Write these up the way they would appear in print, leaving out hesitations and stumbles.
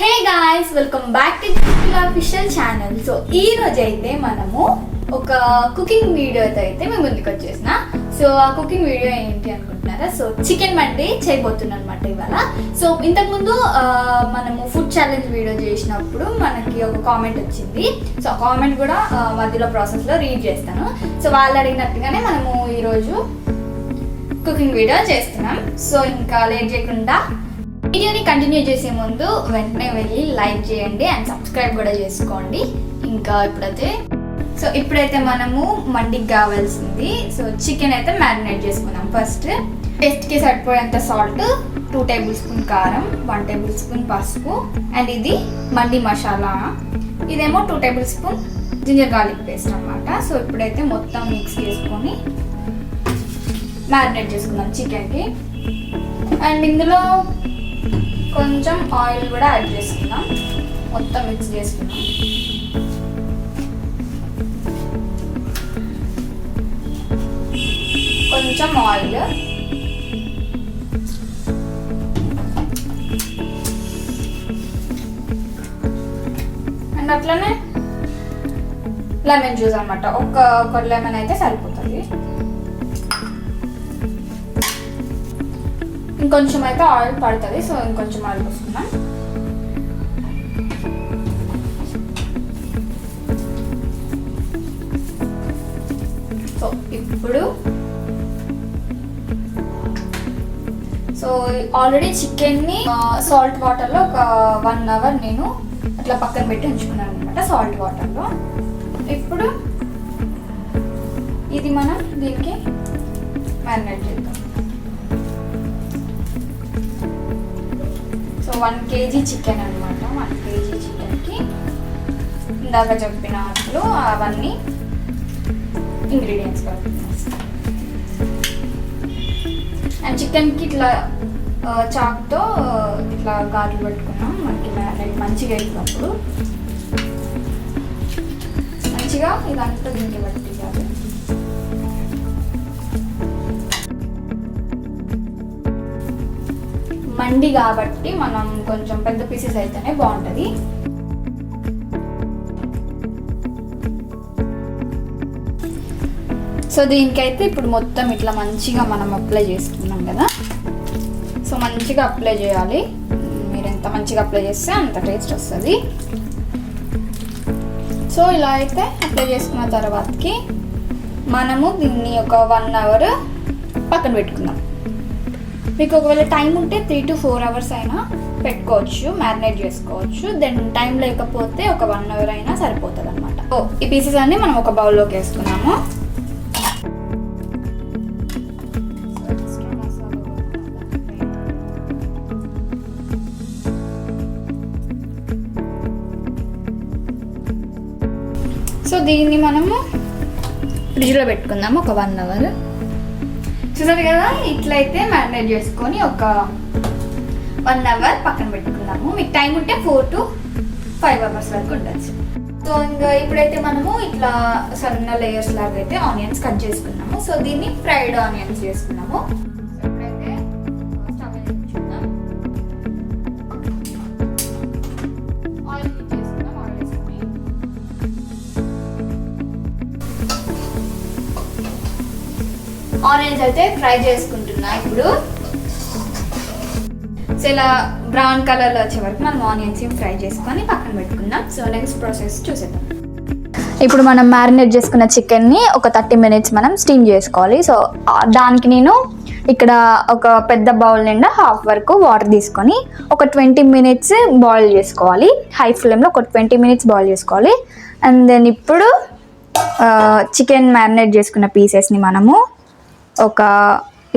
Hey guys, welcome back to official channel. So ఈ రోజు అయితే మనము ఒక కుకింగ్ వీడియోతో అయితే మేము ముందుకు వచ్చేసిన. సో ఆ కుకింగ్ వీడియో ఏంటి అనుకుంటున్నారా? సో చికెన్ మండి చేయబోతున్నాను అనమాట ఇవాళ. సో ఇంతకుముందు మనము ఫుడ్ ఛాలెంజ్ వీడియో చేసినప్పుడు మనకి ఒక కామెంట్ వచ్చింది. సో ఆ కామెంట్ కూడా మధ్యలో ప్రాసెస్లో రీడ్ చేస్తాను. సో వాళ్ళు అడిగినట్టుగానే మనము ఈరోజు కుకింగ్ వీడియో చేస్తున్నాం. సో ఇంకా లేట్ చేయకుండా వీడియోని కంటిన్యూ చేసే ముందు వెంటనే వెళ్ళి లైక్ చేయండి అండ్ సబ్స్క్రైబ్ కూడా చేసుకోండి. ఇంకా ఇప్పుడైతే మనము మండికి కావాల్సింది సో చికెన్ అయితే మ్యారినేట్ చేసుకున్నాం. ఫస్ట్ టేస్ట్కి సరిపోయేంత సాల్ట్, 2 టేబుల్ స్పూన్ కారం, 1 టేబుల్ స్పూన్ పసుపు అండ్ ఇది మండి మసాలా, ఇదేమో 2 table spoon ginger garlic paste అనమాట. సో ఇప్పుడైతే మొత్తం మిక్స్ చేసుకొని మ్యారినేట్ చేసుకున్నాం చికెన్కి. అండ్ ఇందులో కొంచెం ఆయిల్ కూడా యాడ్ చేసుకున్నాం, మొత్తం మిక్స్ చేసుకున్నాం. కొంచెం ఆయిల్, అండ్ అట్లనే లెమన్ జ్యూస్ అనమాట. ఒక లెమన్ అయితే సరిపోతుంది. ఇంకొంచెం అయితే ఆయిల్ పడుతుంది, సో ఇంకొంచెం ఆయిల్ పోసుకున్నాం. సో ఇప్పుడు ఆల్రెడీ చికెన్ని సాల్ట్ వాటర్లో ఒక 1 అవర్ నేను అట్లా పక్కన పెట్టి ఉంచుకున్నాను అనమాట, సాల్ట్ వాటర్లో. ఇప్పుడు ఇది మనం దీనికి మ్యారినేట్ చేద్దాం. సో 1 kg చికెన్ అనమాట. 1 kg చికెన్కి ఇందాక చెప్పినట్లు అవన్నీ ఇంగ్రీడియంట్స్ కలుపుతున్నాం. అండ్ చికెన్కి ఇట్లా చాక్తో ఇట్లా గార్లు పెట్టుకున్నాం. మనకి మ్యారినేట్ మంచిగా అయినప్పుడు మంచిగా ఇదంతా దీనికి పట్టించాలి. మండి కాబట్టి మనం కొంచెం పెద్ద పీసెస్ అయితేనే బాగుంటుంది. సో దీనికైతే ఇప్పుడు మొత్తం ఇట్లా మంచిగా మనం అప్లై చేసుకున్నాం కదా. సో మంచిగా అప్లై చేయాలి. మీరు ఎంత మంచిగా అప్లై చేస్తే అంత టేస్ట్ వస్తుంది. సో ఇలా అయితే అప్లై చేసుకున్న తర్వాతకి మనము దీన్ని ఒక 1 అవర్ పక్కన పెట్టుకుందాం. మీకు ఒకవేళ టైం ఉంటే 3 to 4 అవర్స్ అయినా పెట్టుకోవచ్చు, మ్యారినేట్ చేసుకోవచ్చు. దెన్ టైం లేకపోతే ఒక 1 అవర్ అయినా సరిపోతుంది అనమాట. ఈ పీసెస్ అన్ని మనం ఒక బౌల్లోకి వేసుకున్నాము. సో దీన్ని మనము ఫ్రిడ్జ్లో పెట్టుకుందాము ఒక 1 అవర్. చూసారు కదా, ఇట్లయితే మ్యారినేట్ చేసుకొని ఒక 1 అవర్ పక్కన పెట్టుకున్నాము. మీకు టైం ఉంటే 4 to 5 అవర్స్ వరకు ఉండొచ్చు. సో ఇంకా ఇప్పుడైతే మనము ఇట్లా సన్న లేయర్స్ లాగా అయితే ఆనియన్స్ కట్ చేసుకున్నాము. సో దీన్ని ఫ్రైడ్ ఆనియన్స్ చేసుకున్నాము. సో ఇప్పుడైతే స్టవ్ వేసుకుందాం. ఆయిల్ హీట్ చేసుకున్నాం. ఆయిల్ వేసుకొని ఆనియన్స్ అయితే ఫ్రై చేసుకుంటున్నా ఇప్పుడు. సో ఇలా బ్రౌన్ కలర్లో వచ్చే వరకు మనం ఆనియన్స్ ఫ్రై చేసుకొని పక్కన పెట్టుకుందాం. సో నెక్స్ట్ ప్రాసెస్ చూసేద్దాం. ఇప్పుడు మనం మ్యారినేట్ చేసుకున్న చికెన్ని ఒక 30 minutes మనం స్టీమ్ చేసుకోవాలి. సో దానికి నేను ఇక్కడ ఒక పెద్ద బౌల్ నిండా హాఫ్ వరకు వాటర్ తీసుకొని ఒక 20 minutes బాయిల్ చేసుకోవాలి. హై ఫ్లేమ్లో ఒక 20 minutes బాయిల్ చేసుకోవాలి. అండ్ దెన్ ఇప్పుడు చికెన్ మ్యారినేట్ చేసుకున్న పీసెస్ని మనము ఒక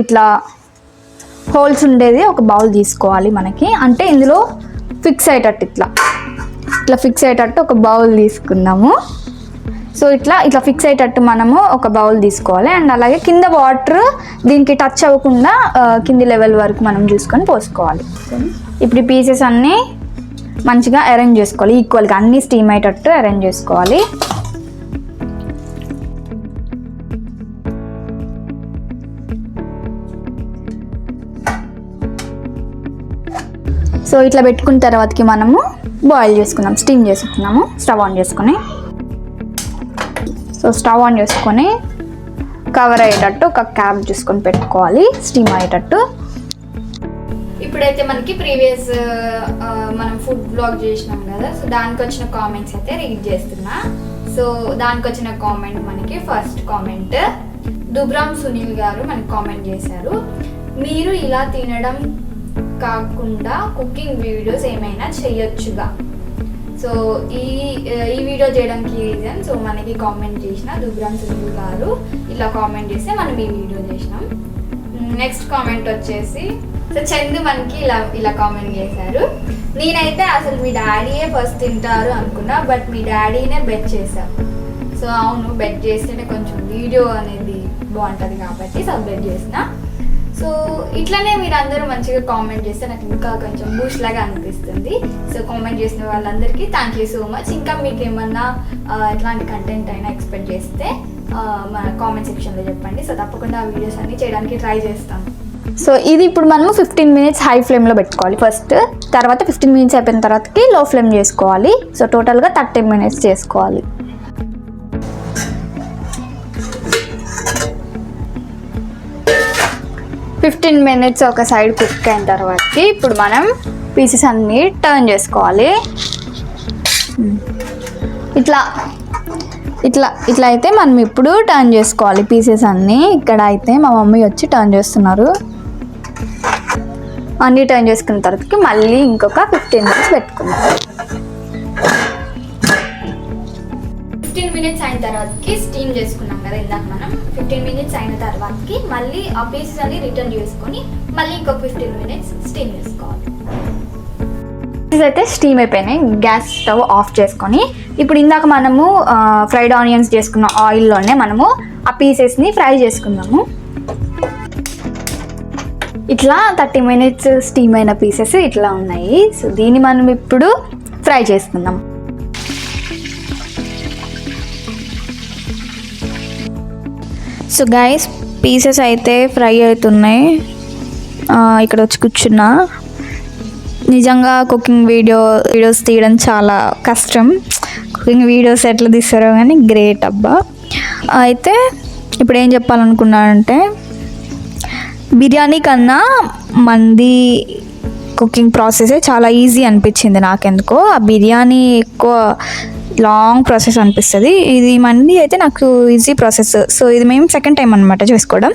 ఇట్లా హోల్స్ ఉండేది ఒక బౌల్ తీసుకోవాలి మనకి. అంటే ఇందులో ఫిక్స్ అయ్యేటట్టు ఇట్లా ఫిక్స్ అయ్యేటట్టు ఒక బౌల్ తీసుకుందాము. సో ఇట్లా ఫిక్స్ అయ్యేటట్టు మనము ఒక బౌల్ తీసుకోవాలి. అండ్ అలాగే కింద వాటర్ దీనికి టచ్ అవ్వకుండా కింది లెవెల్ వరకు మనం చూసుకొని పోసుకోవాలి. ఇప్పుడు ఈ పీసెస్ అన్నీ మంచిగా అరేంజ్ చేసుకోవాలి, ఈక్వల్గా అన్నీ స్టీమ్ అయ్యేటట్టు అరేంజ్ చేసుకోవాలి. సో ఇట్లా పెట్టుకున్న తర్వాతకి మనము బాయిల్ చేసుకుందాం, స్టీమ్ చేసుకున్నాము. స్టవ్ ఆన్ చేసుకొని, సో స్టవ్ ఆన్ చేసుకొని కవర్ అయ్యేటట్టు ఒక క్యాప్ చూసుకొని పెట్టుకోవాలి, స్టీమ్ అయ్యేటట్టు. ఇప్పుడైతే మనకి ప్రీవియస్ మనం ఫుడ్ బ్లాగ్ చేసినాం కదా, సో దానికి వచ్చిన కామెంట్స్ అయితే రీడ్ చేస్తున్నా. సో దానికి వచ్చిన కామెంట్ మనకి ఫస్ట్ కామెంట్ దుబ్రామ్ సునీల్ గారు మనకి కామెంట్ చేశారు. మీరు ఇలా తినడం కాకుండా కుకింగ్ వీడియోస్ ఏమైనా చేయొచ్చుగా. సో ఈ వీడియో చేయడానికి రీజన్, సో మనకి కామెంట్ చేసిన దుబ్రామ్ సునీల్ గారు ఇలా కామెంట్ చేస్తే మనం ఈ వీడియో చేసినాం. నెక్స్ట్ కామెంట్ వచ్చేసి సో చందు మనకి ఇలా కామెంట్ చేశారు. నేనైతే అసలు మీ డాడీయే ఫస్ట్ తింటారు అనుకున్నా, బట్ మీ డాడీనే బెట్ చేశారు. సో అవును, బెట్ చేస్తేనే కొంచెం వీడియో అనేది బాగుంటుంది కాబట్టి సో బెట్ చేసిన. సో ఇట్లనే మీరు అందరూ మంచిగా కామెంట్ చేస్తే నాకు ఇంకా కొంచెం బూస్ట్ లాగా అనిపిస్తుంది. సో కామెంట్ చేసిన వాళ్ళందరికీ థ్యాంక్ యూ సో మచ్. ఇంకా మీకు ఏమన్నా ఎట్లాంటి కంటెంట్ అయినా ఎక్స్పెక్ట్ చేస్తే మన కామెంట్ సెక్షన్లో చెప్పండి. సో తప్పకుండా ఆ వీడియోస్ అన్నీ చేయడానికి ట్రై చేస్తాను. సో ఇది ఇప్పుడు మనము 15 minutes హై ఫ్లేమ్లో పెట్టుకోవాలి ఫస్ట్, తర్వాత 15 minutes అయిపోయిన తర్వాతకి లో ఫ్లేమ్ చేసుకోవాలి. సో టోటల్గా 30 minutes చేసుకోవాలి. ఫిఫ్టీన్ మినిట్స్ ఒక సైడ్ కుక్ అయిన తర్వాతకి ఇప్పుడు మనం పీసెస్ అన్నీ టర్న్ చేసుకోవాలి. ఇట్లా ఇట్లా ఇట్లా అయితే మనం ఇప్పుడు టర్న్ చేసుకోవాలి పీసెస్ అన్నీ. ఇక్కడ అయితే మా మమ్మీ వచ్చి టర్న్ చేస్తున్నారు. అన్నీ టర్న్ చేసుకున్న తర్వాతకి మళ్ళీ ఇంకొక 15 minutes పెట్టుకుందాం. 15 minutes అయిన తర్వాతకి స్టీమ్ చేసుకున్నాం కదా ఇందాక మనం. 15 minutes అయిన తర్వాతకి మళ్ళీ ఆ పీసెస్ అన్ని రిటర్న్ చేసుకొని మళ్ళీ ఇంకొక 15 minutes స్టీమ్ చేసుకోవాలి. పీసెస్ అయితే స్టీమ్ అయిపోయినాయి. గ్యాస్ స్టవ్ ఆఫ్ చేసుకొని ఇప్పుడు ఇందాక మనము ఫ్రైడ్ ఆనియన్స్ చేసుకున్న ఆయిల్లోనే మనము ఆ పీసెస్ని ఫ్రై చేసుకుందాము. ఇట్లా 30 minutes స్టీమ్ అయిన పీసెస్ ఇట్లా ఉన్నాయి. సో దీన్ని మనం ఇప్పుడు ఫ్రై చేసుకుందాం. సో గైస్ పీసెస్ అయితే ఫ్రై అవుతున్నాయి. ఇక్కడ వచ్చి కూర్చున్నా. నిజంగా కుకింగ్ వీడియోస్ తీయడం చాలా కష్టం. కుకింగ్ వీడియోస్ ఎట్లా తీస్తారో కానీ గ్రేట్ అబ్బా. అయితే ఇప్పుడు ఏం చెప్పాలనుకున్నానంటే, బిర్యానీ కన్నా మంది కుకింగ్ ప్రాసెసే చాలా ఈజీ అనిపించింది నాకెందుకో. ఆ బిర్యానీ ఎక్కువ లాంగ్ ప్రాసెస్ అనిపిస్తుంది, ఇది మంది అయితే నాకు ఈజీ ప్రాసెస్. సో ఇది మేము సెకండ్ టైం అనమాట చేసుకోవడం.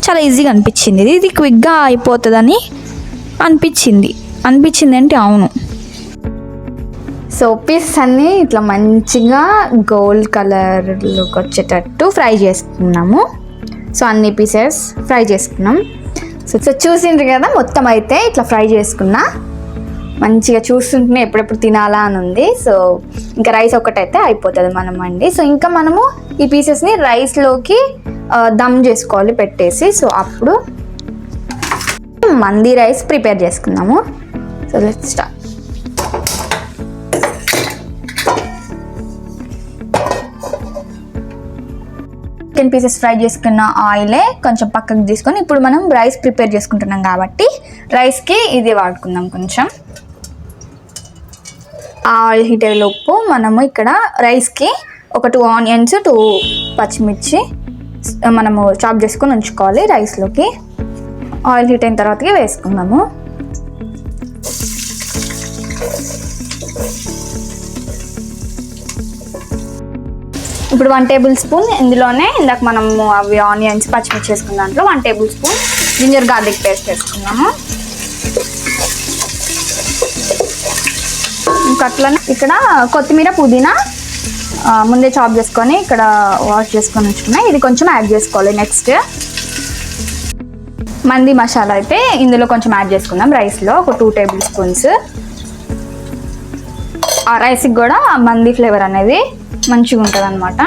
చాలా ఈజీగా అనిపించింది. ఇది క్విక్గా అయిపోతుందని అనిపించింది అంటే అవును. సో పీసెస్ అన్నీ ఇట్లా మంచిగా గోల్డ్ కలర్లోకి వచ్చేటట్టు ఫ్రై చేసుకున్నాము. సో అన్ని పీసెస్ ఫ్రై చేసుకున్నాం. సో చూసిండ్రు కదా, మొత్తం అయితే ఇట్లా ఫ్రై చేసుకున్నా. మంచిగా చూస్తుంటేనే ఎప్పుడెప్పుడు తినాలా అని ఉంది. సో ఇంకా రైస్ ఒకటైతే అయిపోతుంది మనం అండి. సో ఇంకా మనము ఈ పీసెస్ని రైస్లోకి దమ్ చేసుకోవాలి పెట్టేసి. సో అప్పుడు మంది రైస్ ప్రిపేర్ చేసుకుందాము. So let's start. Chicken pieces fry చేసుకున్న ఆయిలే కొంచెం పక్కకు తీసుకొని ఇప్పుడు మనం రైస్ ప్రిపేర్ చేసుకుంటున్నాం కాబట్టి రైస్కి ఇది వాడుకుందాం. కొంచెం ఆయిల్ హీట్ అయ్యేలోపు మనము ఇక్కడ రైస్కి ఒక 2 onions 2 పచ్చిమిర్చి మనము చాప్ చేసుకొని ఉంచుకోవాలి రైస్లోకి. ఆయిల్ హీట్ అయిన తర్వాతకి వేసుకుందాము. ఇప్పుడు 1 tablespoon ఇందులోనే ఇందాక మనము అవి ఆనియన్స్ పచ్చిమిర్చి వేసుకున్న దాంట్లో 1 tablespoon జింజర్ గార్లిక్ పేస్ట్ వేసుకున్నాము. ఇంకా అట్లనే ఇక్కడ కొత్తిమీర పుదీనా ముందే చాప్ చేసుకొని ఇక్కడ వాష్ చేసుకొని ఉంచుకున్నాయి. ఇది కొంచెం యాడ్ చేసుకోవాలి. నెక్స్ట్ మంది మసాలా అయితే ఇందులో కొంచెం యాడ్ చేసుకుందాం రైస్లో, ఒక 2 tablespoons. ఆ రైస్కి కూడా మంది ఫ్లేవర్ అనేది మంచిగా ఉంటుంది అన్నమాట.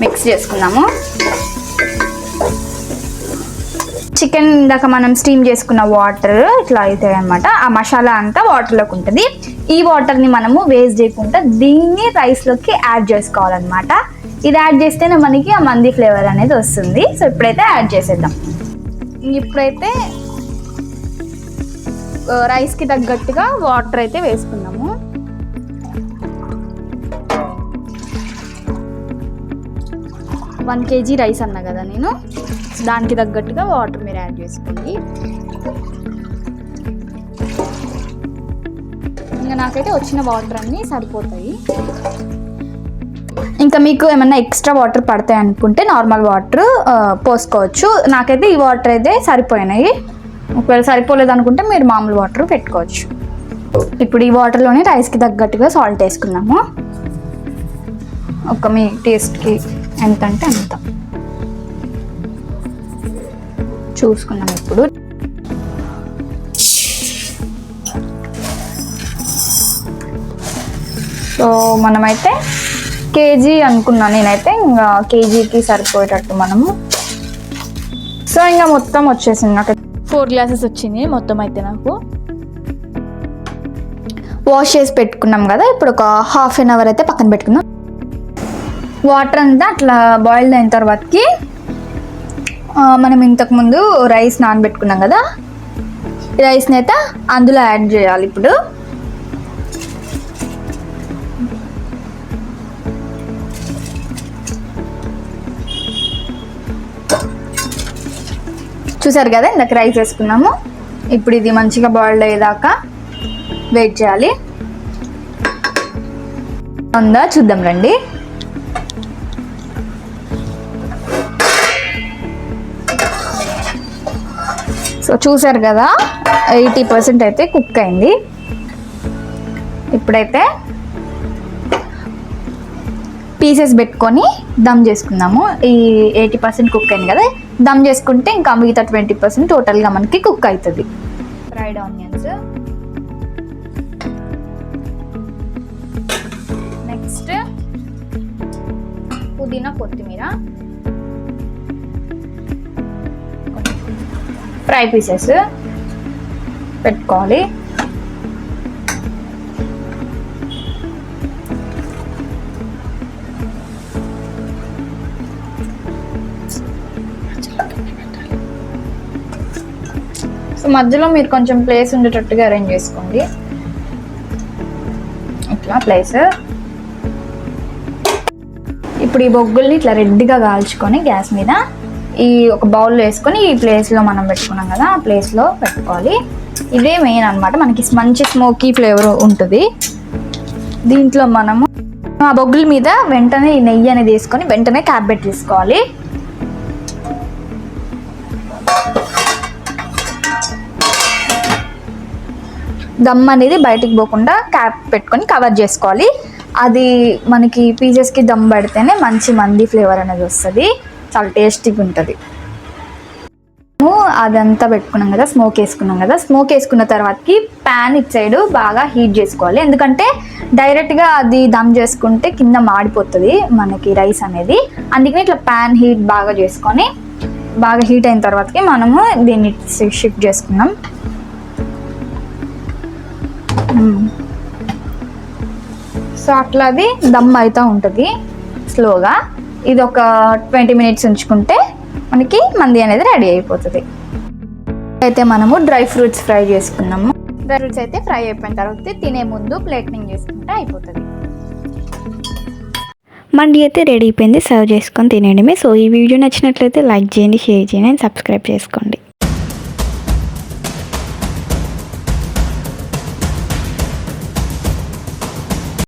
మిక్స్ చేసుకుందాము. చికెన్ ఇందాక మనం స్టీమ్ చేసుకున్న వాటర్ ఇట్లా అవుతాయి అనమాట. ఆ మసాలా అంతా వాటర్లోకి ఉంటుంది. ఈ వాటర్ని మనము వేస్ట్ చేయకుండా దీన్ని రైస్లోకి యాడ్ చేసుకోవాలన్నమాట. ఇది యాడ్ చేస్తేనే మనకి ఆ మంది ఫ్లేవర్ అనేది వస్తుంది. సో ఇప్పుడైతే యాడ్ చేసేద్దాం. ఇప్పుడైతే రైస్కి తగ్గట్టుగా వాటర్ అయితే వేసుకున్నాము. వన్ కేజీ రైస్ అన్నా కదా నేను, దానికి తగ్గట్టుగా వాటర్ మీరు యాడ్ చేసుకోండి. ఇంకా నాకైతే వచ్చిన వాటర్ అన్నీ సరిపోతాయి. ఇంకా మీకు ఏమన్నా ఎక్స్ట్రా వాటర్ పడతాయి అనుకుంటే నార్మల్ వాటర్ పోసుకోవచ్చు. నాకైతే ఈ వాటర్ అయితే సరిపోయినాయి. ఒకవేళ సరిపోలేదు అనుకుంటే మీరు మామూలు వాటర్ పెట్టుకోవచ్చు. ఇప్పుడు ఈ వాటర్లోనే రైస్కి తగ్గట్టుగా సాల్ట్ వేసుకున్నాము. ఒక మీ టేస్ట్కి ఎంత అంటే అంత చూసుకున్నాం. ఇప్పుడు సో మనమైతే కేజీ అనుకున్నాను నేనైతే, ఇంకా కేజీకి సరిపోయేటట్టు మనము. సో ఇంకా మొత్తం వచ్చేసింది నాకు 4 గ్లాసెస్ వచ్చింది మొత్తం అయితే. నాకు వాష్ చేసి పెట్టుకున్నాం కదా, ఇప్పుడు ఒక హాఫ్ అన్ అవర్ అయితే పక్కన పెట్టుకుందాం. వాటర్ అంతా అట్లా బాయిల్డ్ అయిన తర్వాతకి మనం ఇంతకుముందు రైస్ నానబెట్టుకున్నాం కదా, రైస్ని అయితే అందులో యాడ్ చేయాలి. ఇప్పుడు చూసారు కదా, ఇందాక రైస్ వేసుకున్నాము. ఇప్పుడు ఇది మంచిగా బాయిల్డ్ అయ్యేదాకా వెయిట్ చేయాలి. ఉందా చూద్దాం రండి. సో చూసారు కదా, 80% అయితే కుక్ అయింది. ఇప్పుడైతే పీసెస్ పెట్టుకొని దమ్ చేసుకుందాము. ఈ 80% కుక్ అయింది కదా, దమ్ చేసుకుంటే ఇంకా మిగతా 20% టోటల్గా మనకి కుక్ అవుతుంది. ఫ్రైడ్ ఆనియన్స్, నెక్స్ట్ పుదీనా, కొత్తిమీర, ఫ్రై పీసెస్ పెట్టుకోవాలి. సో మధ్యలో మీరు కొంచెం ప్లేస్ ఉండేటట్టుగా అరేంజ్ చేసుకోండి. ఇట్లా ప్లేస్. ఇప్పుడు ఈ బొగ్గుల్ని ఇట్లా రెడ్గా కాల్చుకొని గ్యాస్ మీద ఈ ఒక బౌల్లో వేసుకొని ఈ ప్లేస్లో మనం పెట్టుకున్నాం కదా, ఆ ప్లేస్లో పెట్టుకోవాలి. ఇదే మెయిన్ అనమాట, మనకి మంచి స్మోకీ ఫ్లేవర్ ఉంటుంది. దీంట్లో మనము ఆ బొగ్గుల మీద వెంటనే ఈ నెయ్యి అనేది వేసుకొని వెంటనే క్యాప్ పెట్టేసుకోవాలి. దమ్ అనేది బయటికి పోకుండా క్యాప్ పెట్టుకొని కవర్ చేసుకోవాలి. అది మనకి పీసెస్కి దమ్ పడితేనే మంచి మంది ఫ్లేవర్ అనేది వస్తుంది, చాలా టేస్టీగా ఉంటుంది. అదంతా పెట్టుకున్నాం కదా, స్మోక్ వేసుకున్నాం కదా, స్మోక్ వేసుకున్న తర్వాతకి ప్యాన్ ఇటు సైడ్ బాగా హీట్ చేసుకోవాలి. ఎందుకంటే డైరెక్ట్గా అది దమ్ చేసుకుంటే కింద మాడిపోతుంది మనకి రైస్ అనేది. అందుకని ఇట్లా ప్యాన్ హీట్ బాగా చేసుకొని, బాగా హీట్ అయిన తర్వాతకి మనము దీన్ని షిఫ్ట్ చేసుకున్నాం. సో అట్లా అది దమ్ అవుతూ ఉంటుంది స్లోగా. ఇది ఒక 20 మినిట్స్ ఉంచుకుంటే మనకి మంది అనేది రెడీ అయిపోతుంది. అయితే మనము డ్రై ఫ్రూట్స్ ఫ్రై చేసుకున్నాము. డ్రై ఫ్రూట్స్ అయితే ఫ్రై అయిపోయిన తర్వాత తినే ముందు ప్లేటింగ్ చేసుకుంటే అయిపోతుంది. మండి అయితే రెడీ అయిపోయింది, సర్వ్ చేసుకొని తినేయడమే. సో ఈ వీడియో నచ్చినట్లయితే లైక్ చేయండి, షేర్ చేయండి అండ్ సబ్స్క్రైబ్ చేసుకోండి.